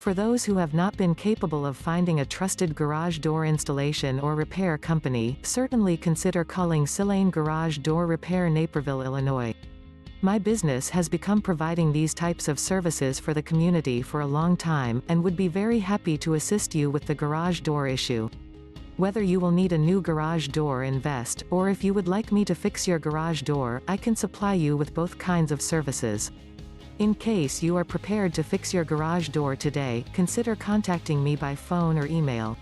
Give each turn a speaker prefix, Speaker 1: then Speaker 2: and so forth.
Speaker 1: For those who have not been capable of finding a trusted garage door installation or repair company, certainly consider calling Sillane Garage Door Repair, Naperville, Illinois. My business has become providing these types of services for the community for a long time, and would be very happy to assist you with the garage door issue. Whether you will need a new garage door invest, or if you would like me to fix your garage door, I can supply you with both kinds of services. In case you are prepared to fix your garage door today, consider contacting me by phone or email.